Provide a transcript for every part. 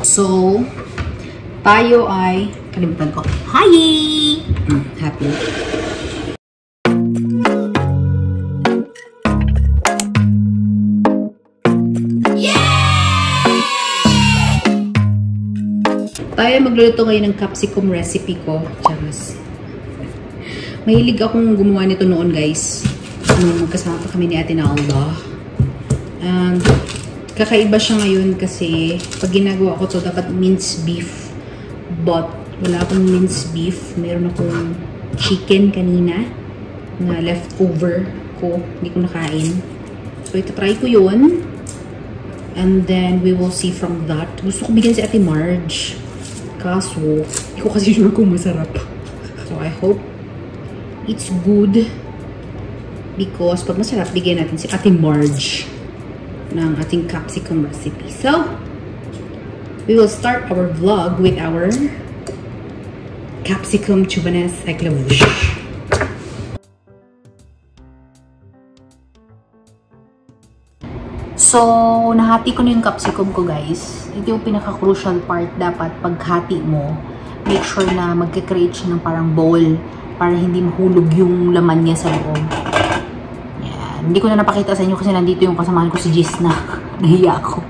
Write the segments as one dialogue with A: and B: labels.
A: So, tayo ay, kalimutan ko. Hi! Happy. Tayo magluluto ngayon ng capsicum recipe ko. Charas. Mahilig akong gumawa nito noon, guys. Nung magkasama pa kami ni Ate Nalda. And kakaiba siya ngayon kasi pag ginagawa ko to dapat minced beef. But wala akong minced beef. Meron akong chicken kanina na leftover ko. Hindi ko nakain. So itatry ko yun. And then we will see from that. Gusto ko bigyan si Ate Marge. Kaso, hindi ko kasi sure kung masarap. So I hope it's good. Because pag masarap, bigyan natin si Ate Marge ng ating capsicum recipe. So, we will start our vlog with our capsicum tubanes éclavuche. So, nahati ko na yung capsicum ko, guys. Ito yung pinaka-crucial part dapat paghati mo. Make sure na magka-create siya ng parang bowl para hindi mahulog yung laman niya sa loob. Yan. Hindi ko na napakita sa inyo kasi nandito yung kasamahan ko si Jis na nahiya ako.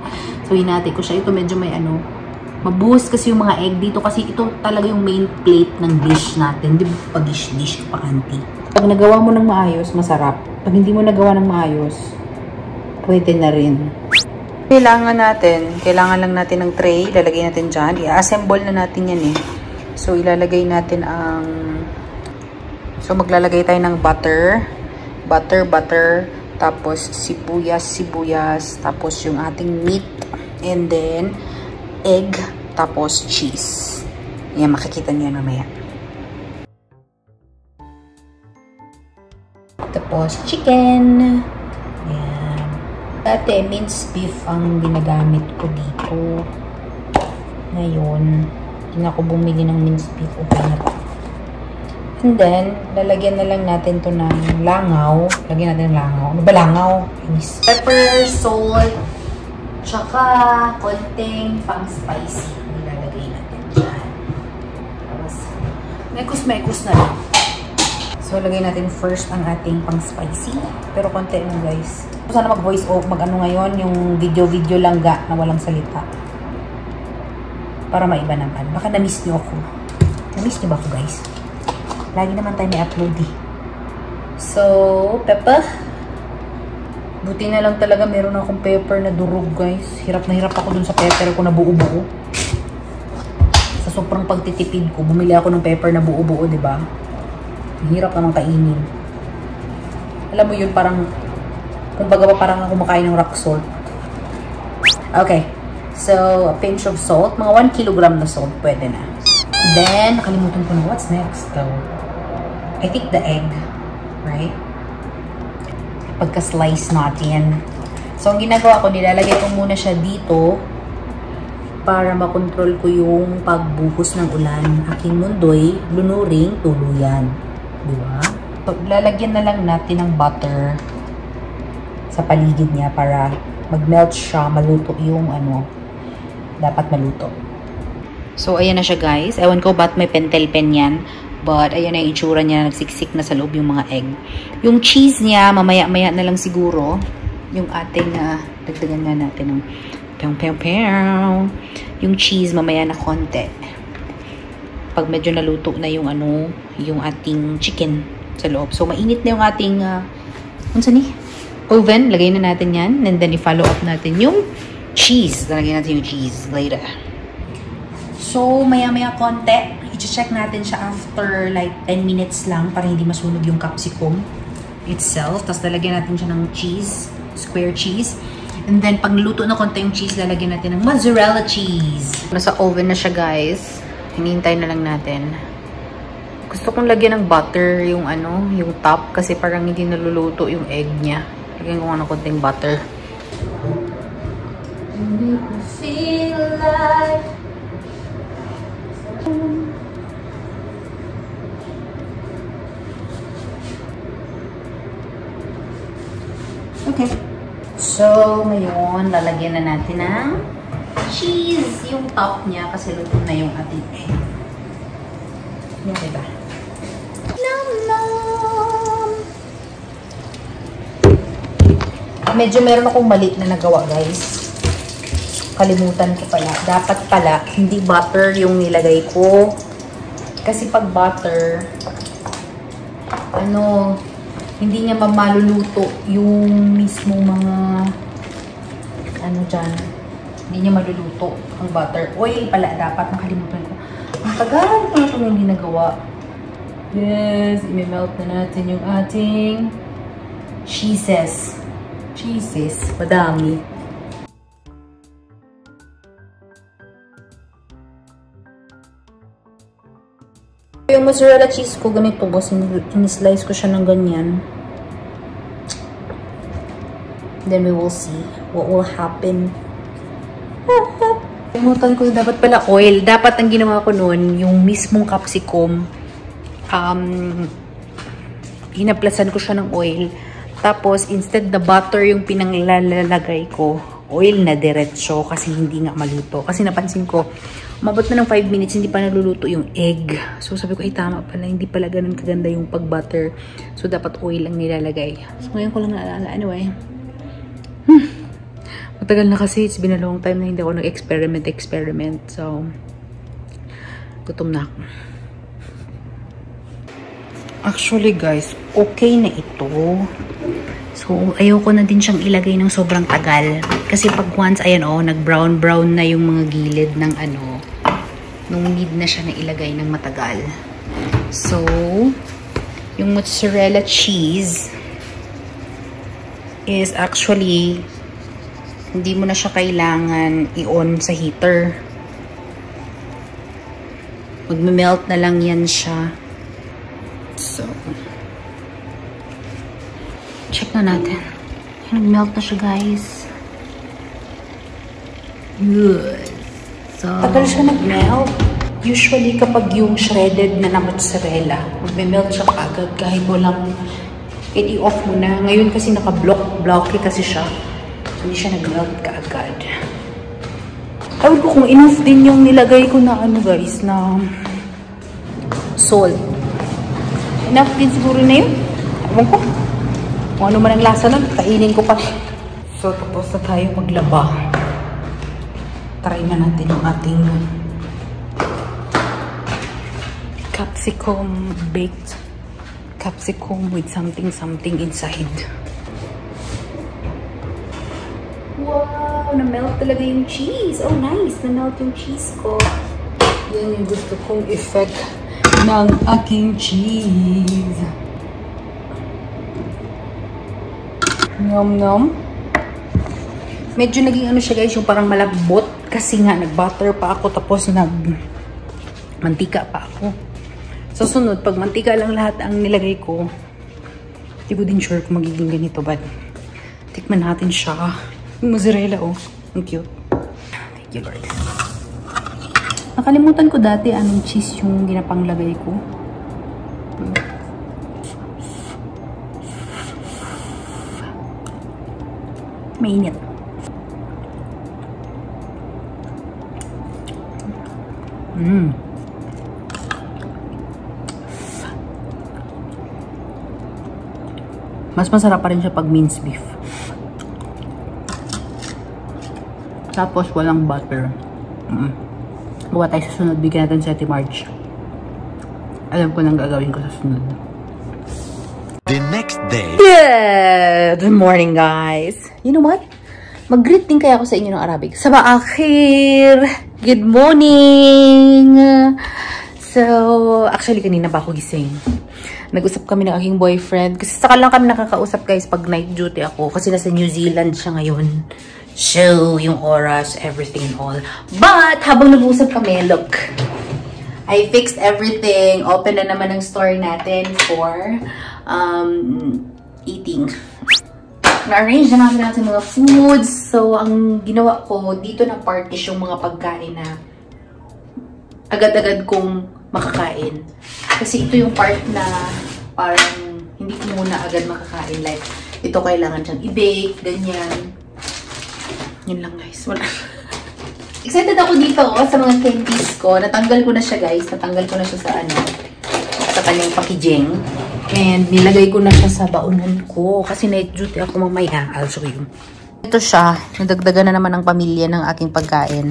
A: So, hinati ko siya. Ito medyo may ano, mabuhos kasi yung mga egg dito kasi ito talaga yung main plate ng dish natin. Hindi ba pag-dish pa, auntie? Pag nagawa mo ng maayos, masarap. Pag hindi mo nagawa ng maayos, pwede na rin. Kailangan lang natin ng tray. Ilalagay natin dyan. I-assemble na natin yan eh. So, ilalagay natin ang... So, maglalagay tayo ng butter. Butter. Tapos, sibuyas. Tapos, yung ating meat. And then, egg. Tapos, cheese. Yan, makikita niyo mamaya. Tapos, chicken. Dati, minced beef ang ginagamit ko dito. Ngayon, hindi na ako bumili ng minced beef. And then, lalagyan na lang natin to ng langaw. Lagyan natin ng langaw. Ano ba langaw? Pepper, salt, tsaka konting pang spicy. Nilalagay natin dyan. Tapos, mekos na lang. So, lagay natin first ang ating pang spicy. Pero konti lang, guys. Sana mag-voice over, mag-ano ngayon, yung video lang na walang salita. Para maiba naman. Baka na-miss nyo ako. Na-miss nyo ba ako, guys? Lagi naman tayo may upload eh. So, pepper. Buti na lang talaga meron akong pepper na durog, guys. Hirap na hirap ako dun sa pepper ko na buo-buo. Sa sobrang pagtitipid ko, bumili ako ng pepper na buo-buo, diba? Hirap namang kainin. Alam mo yun, parang kumbaga pa parang kumakain ng rock salt. Okay. So, a pinch of salt. Mga 1 kilogram na salt. Pwede na. Then, nakalimutan ko na. What's next though? I think the egg. Right? Pagka-slice natin. So, ang ginagawa ko, nilalagay ko muna siya dito para makontrol ko yung pagbuhos ng ulan. Aking mundo'y lunuring tuluyan. Diba? So, lalagyan na lang natin ng butter sa paligid niya para mag-melt siya, maluto yung ano, dapat maluto. So, ayan na siya, guys. Ewan ko ba't may pentel pen yan. But, ayan na yung itsura niya. Nagsiksik na sa loob yung mga egg. Yung cheese niya, mamaya-maya na lang siguro. Yung ating, dagdagan nga natin ng pew. Yung cheese, mamaya na konti. Pag medyo naluto na yung ano, yung ating chicken sa loob. So, mainit na yung ating, oven, lagay na natin yan. And then, i-follow up natin yung cheese. Lagay natin yung cheese later. So, maya-maya konti. I-check natin siya after like 10 minutes lang para hindi masunog yung capsicum itself. Tapos, lalagyan natin siya ng cheese. Square cheese. And then, pag naluto na konti yung cheese, lalagyan natin ng mozzarella cheese. Nasa oven na siya, guys. Hinihintay na lang natin. Gusto kong lagyan ng butter yung ano, yung top. Kasi parang hindi naluluto yung egg niya. Lagyan ko nga ng konting butter. Okay. So, ngayon, lalagyan na natin ng cheese yung top niya kasi luto na yung ating egg. Yung diba? Nom nom! Medyo meron akong mali na nagawa, guys. Kalimutan ko pala. Dapat pala, hindi butter yung nilagay ko. Kasi pag butter, hindi niya maluluto yung mismo mga, dyan. Hindi niya maluluto ang butter. Oil pala, dapat. Nakalimutan ko. Ang tagal ko na itong hindi nagawa. Yes, i-melt na natin yung ating cheeses. Cheeses. Madami. Yung mozzarella cheese ko, ganito. Kasi in-slice ko siya ng ganyan. Then we will see what will happen. Kalimutan ko, dapat pala oil. Dapat ang ginawa ko noon, yung mismong capsicum, hinaplasan ko siya ng oil. Tapos, instead na butter yung pinanglalagay ko, oil na diretso kasi hindi nga maluto. Kasi napansin ko, umabot na ng 5 minutes, hindi pa naluluto yung egg. So, sabi ko, ay tama pala, hindi pala ganun kaganda yung pag-butter. So, dapat oil lang nilalagay. So, ngayon ko lang naalala. Anyway, matagal na kasi, it's been a long time na hindi ako nag-experiment. So, gutom na ako. Actually guys, okay na ito. So, ayoko na din siyang ilagay ng sobrang tagal. Kasi pag once, ayan nag-brown na yung mga gilid ng nung need na siya na ilagay ng matagal. So, yung mozzarella cheese is actually, hindi mo na siya kailangan i-on sa heater. Mag-melt na lang yan siya. So, check na natin. Nag-melt na siya, guys. Good. So, tagal siya nag-melt. Usually, kapag yung shredded na mozzarella, mag-melt siya agad kahit walang i-off mo na. Ngayon kasi naka-blocky kasi siya. Hindi siya nag-melt kaagad. Tawag ko kung enough din yung nilagay ko na guys, na salt. Enough din siguro na yun. Ewan ko. Kung ano man ang lasa nun, kainin ko pa. So, tapos na tayo maglaba. Try na natin yung ating capsicum, baked capsicum with something inside. Wow! Na-melt talaga yung cheese. Oh, nice! Na-melt yung cheese ko. Yan yung gusto kong effect ng aking cheese. Nom nom. Medyo naging siya guys, yung parang malambot. Kasi nga, nag-butter pa ako. Tapos mantika pa ako. Sa sunod, pag mantika lang lahat ang nilagay ko, hindi ko din sure kung magiging ganito. But, tikman natin siya. Yung mozzarella, ang cute. Thank you, Lord. Nakalimutan ko dati anong cheese yung ginapanglagay ko. Mainit. Mas masarap pa rin siya pag minced beef. Tapos walang butter. Buka tayo sa sunod. Bigyan natin sa Ate Marge. Alam ko nang gagawin ko sa sunod.
B: The next day.
A: Good morning, guys. You know what? Mag-greet din kaya ako sa inyo ng Arabic. Sabah akhir. Good morning. So, actually kanina pa ako gising. Nag-usap kami ng aking boyfriend. Kasi saka lang kami nakakausap guys pag night duty ako. Kasi nasa New Zealand siya ngayon. So, yung oras, everything and all. But, habang nag-usap kami, look. I fixed everything. Open na naman ang store natin for eating. Na-arrange na natin mga foods. So, ang ginawa ko, dito na partish yung mga pagkain na agad-agad kong makakain. Kasi ito yung part na parang hindi ko muna agad makakain. Like, ito kailangan siyang i-bake, ganyan. Yun lang guys. Wala. Excited ako dito sa mga candies ko. Natanggal ko na siya, guys. Natanggal ko na siya sa kanyang packaging. And nilagay ko na siya sa baunan ko. Kasi night duty ako mamaya. I'll show you. Ito siya. Nadagdagan na naman ng pamilya ng aking pagkain.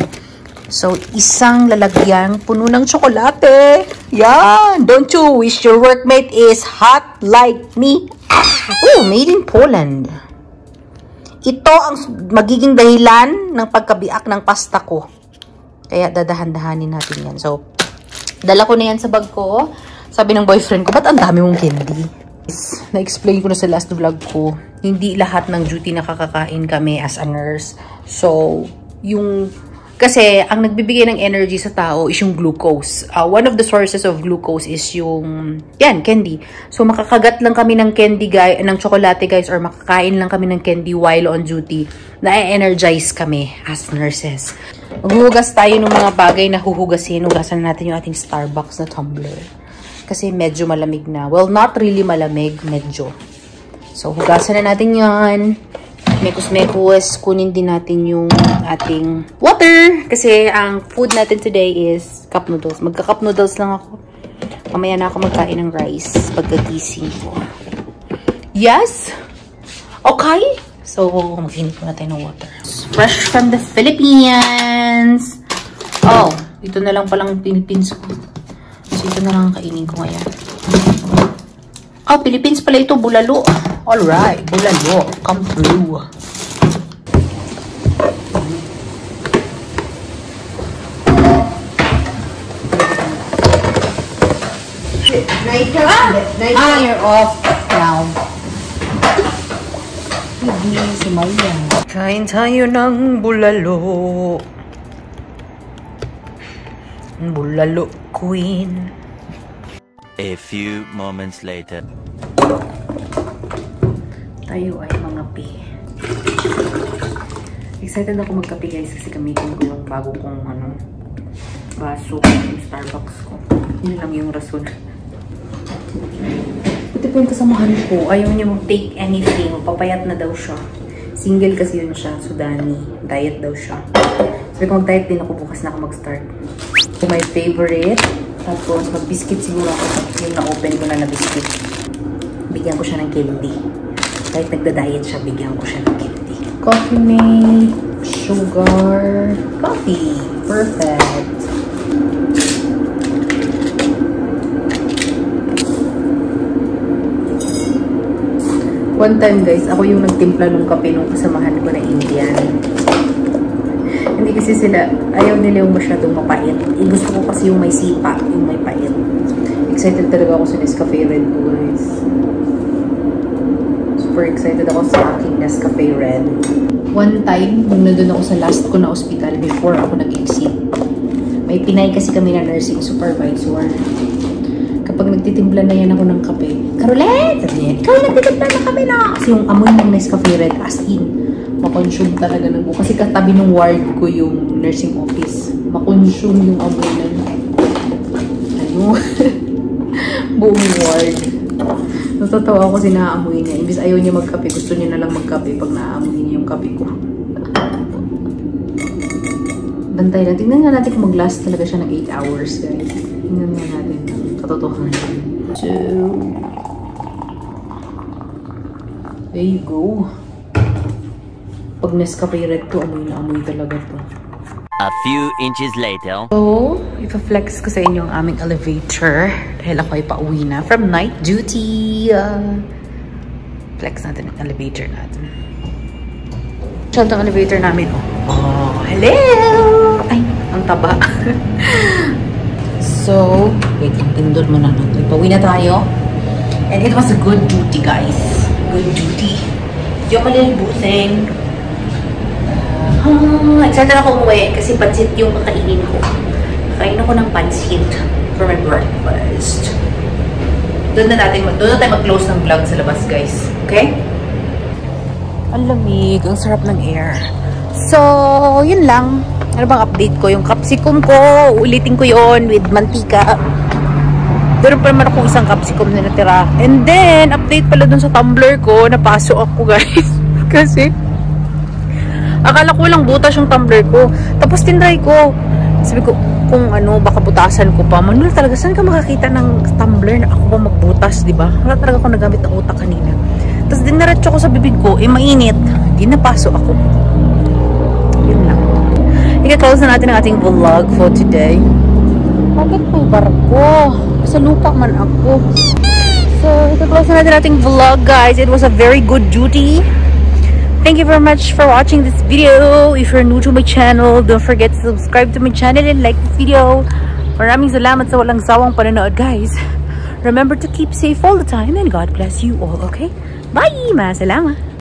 A: So, isang lalagyan puno ng tsokolate. Yan! Don't you wish your workmate is hot like me? Oh, made in Poland. Ito ang magiging dahilan ng pagkabiak ng pasta ko. Kaya dadahan-dahanin natin yan. So, dala ko na yan sa bag ko. Sabi ng boyfriend ko, ba't ang dami mong candy? Na-explain ko na sa last vlog ko, hindi lahat ng duty nakakakain kami as a nurse. So, kasi ang nagbibigay ng energy sa tao is yung glucose. One of the sources of glucose is yung, candy. So, makakagat lang kami ng candy, ng chocolate, guys, or makakain lang kami ng candy while on duty. Na-energize kami as nurses. Maghuhugas tayo ng mga bagay na huhugasin. Hugasan natin yung ating Starbucks na tumbler. Kasi medyo malamig na. Well, not really malamig, medyo. So, hugasan na natin yan. Mekos-mekos, kunin din natin yung ating water. Kasi ang food natin today is cup noodles. Magka-cup noodles lang ako. Mamaya na ako magkain ng rice pagkagising ko. Yes! Okay! So, mag-init muna tayo ng water. Fresh from the Philippines! Oh, ito na lang palang Philippines ko. So, ito na lang ang kainin ko ngayon. Oh, Philippines pala ito, bulalo. Alright, bulalo. Come through. You're off now. Hindi si Maya. Kain tayo ng bulalo. Bulalo queen.
B: A few moments later.
A: Tayo ay mga pi. Excited ako magkape, guys, kasi gamitin ko yung bago kong baso, yung Starbucks ko. Yun lang yung rason. Ito po yung kasamahan ko. Ayaw niya mag-take anything. Papayat na daw siya. Single kasi yun siya. Sudani. Diet daw siya. Sabi ko mag-diet din ako. Bukas na ako mag-start. So, my favorite. Tapos, mag-biscuit siguro ako. Yung na-open ko na biscuit. Bigyan ko siya ng candy. Kahit nagda-diet siya, bigyan ko siya ng candy. Coffee mate. Sugar. Coffee. Perfect. One time, guys, ako yung nagtimpla ng kape nung kasamahan ko na Indian. Hindi kasi sila, ayaw nila yung masyadong mapait. Gusto ko kasi yung may sipa, yung may pait. Excited talaga ako sa Nescafe Red ko, guys. Super excited ako sa aking Nescafe Red. One time, nung nandun ako sa last ko na ospital before ako nag-exit, may Pinay kasi kami na nursing supervisor. Kapag nagtitimpla na yan ako ng kape, Caroline! Sabi niya, ikaw yung nagtitimpla ng kape na! Kasi yung amoy ng Nescafe Red, as in, makonsume talaga ng buo. Kasi katabi ng ward ko yung nursing office. Makonsume yung amoy ng buong ward. Natatawa ako kasi naaamoy niya. Imbis ayaw niya magkape, gusto niya na lang magkape pag naaamoy niya yung kape ko. Bantay lang. Tingnan nga natin kung mag-last talaga siya ng 8 hours, guys. Tingnan nga natin ang katotohanan. So, there you go. Pag Nescafe Red to, amoy na amoy talaga to.
B: A few inches later.
A: So, ipa-flex ko sa inyo ang aming elevator. Dahil ako ay pauwi na from night duty. Flex natin ang elevator natin. Siyempre ang elevator namin. Oh, hello! Ay, ang taba. So, wait, tindol mo na natin. Pauwi na tayo. And it was a good duty, guys. Good duty. Hindi ako malilibusing. Excited ako umuwi kasi pansit yung kakainin ko. Kakain ako ng pansit for my breakfast. Doon na tayo mag-close ng vlog sa labas, guys. Okay? Ang lamig. Ang sarap ng air. So, yun lang. Ano bang update ko? Yung capsicum ko, ulitin ko yon with mantika. Meron pa naman akong isang capsicum na natira. And then, update pala dun sa tumbler ko, napasok ako, guys. Kasi, Akala ko lang butas yung tumbler ko. Tapos tinry ko. Sabi ko, kung ano, baka butasan ko pa. Manuel talaga, saan ka makakita ng tumbler na ako ba magbutas, di ba? Wala talaga ako nagamit ng utak kanina. Tapos dinaretso ko sa bibig ko, mainit. Hindi napaso ako. Yun lang. Ika-close na natin ang ating vlog for today. Bakit may barko? Sa lupa man ako. So, ika-close na natin ating vlog, guys. It was a very good duty. Thank you very much for watching this video. If you're new to my channel, don't forget to subscribe to my channel and like this video. Maraming salamat sa walang sawang panonood, guys. Remember to keep safe all the time and God bless you all, okay? Bye! Masalamat!